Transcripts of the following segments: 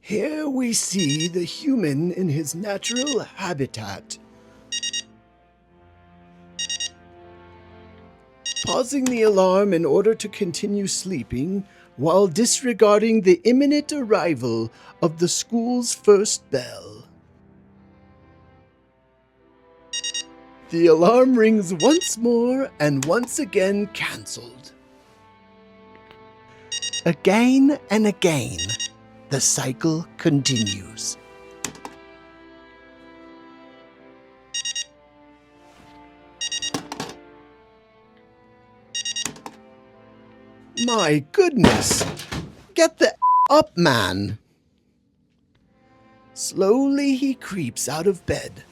Here we see the human in his natural habitat. Pausing the alarm in order to continue sleeping while disregarding the imminent arrival of the school's first bell. The alarm rings once more and once again cancelled. Again and again, the cycle continues. My goodness! Get the up, man! Slowly he creeps out of bed,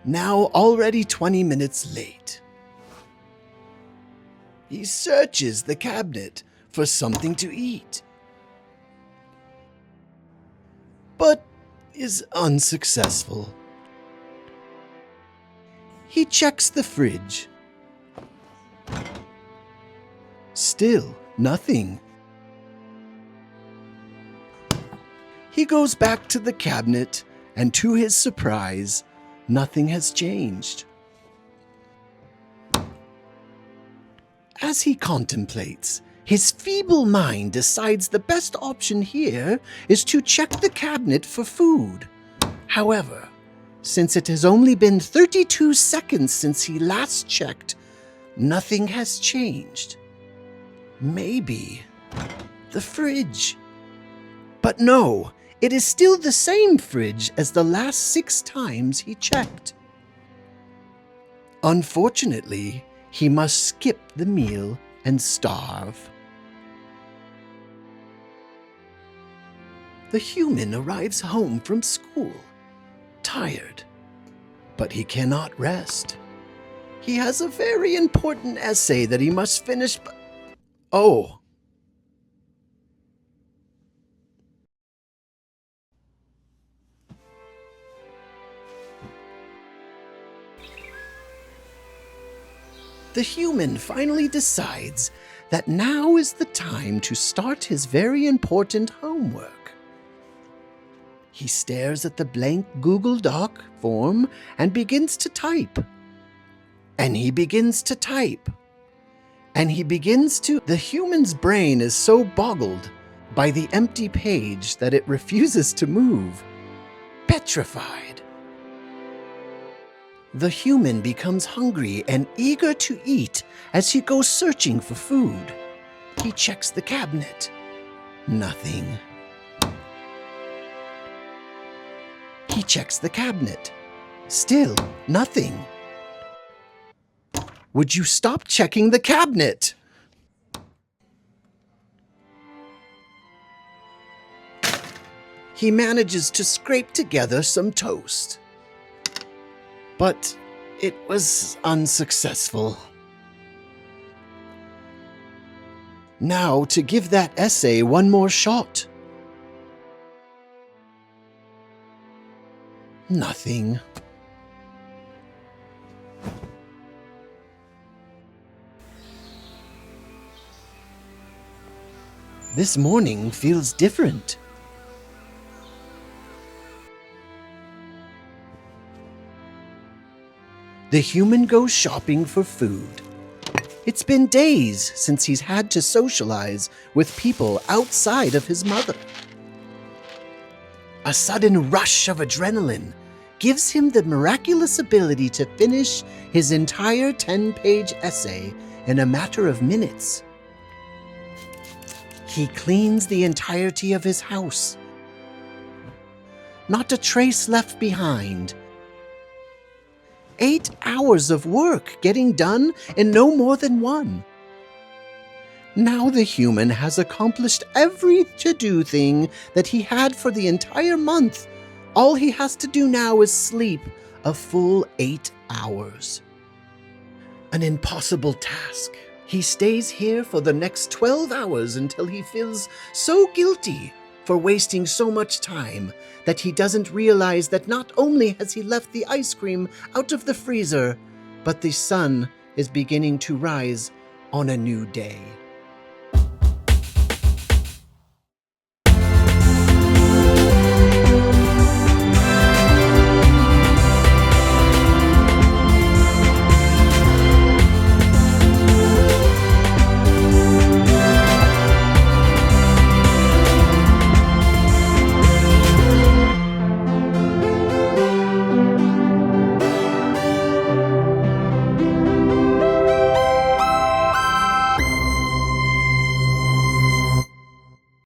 now already 20 minutes late. He searches the cabinet for something to eat, but is unsuccessful. He checks the fridge. Still nothing. He goes back to the cabinet, and to his surprise, nothing has changed. As he contemplates, his feeble mind decides the best option here is to check the cabinet for food. However, since it has only been 32 seconds since he last checked, nothing has changed. Maybe the fridge. But no, it is still the same fridge as the last 6 times he checked. Unfortunately, he must skip the meal and starve. The human arrives home from school, tired, but he cannot rest. He has a very important essay that he must finish. Oh. The human finally decides that now is the time to start his very important homework. He stares at the blank Google Doc form and begins to type. And he begins to type. And he begins to... The human's brain is so boggled by the empty page that it refuses to move, petrified. The human becomes hungry and eager to eat as he goes searching for food. He checks the cabinet. Nothing. He checks the cabinet. Still nothing. Would you stop checking the cabinet? He manages to scrape together some toast. But it was unsuccessful. Now to give that essay one more shot. Nothing. This morning feels different. The human goes shopping for food. It's been days since he's had to socialize with people outside of his mother. A sudden rush of adrenaline gives him the miraculous ability to finish his entire 10-page essay in a matter of minutes. He cleans the entirety of his house. Not a trace left behind. 8 hours of work getting done in no more than 1. Now the human has accomplished every to-do thing that he had for the entire month. All he has to do now is sleep a full 8 hours. An impossible task. He stays here for the next 12 hours until he feels so guilty for wasting so much time that he doesn't realize that not only has he left the ice cream out of the freezer, but the sun is beginning to rise on a new day.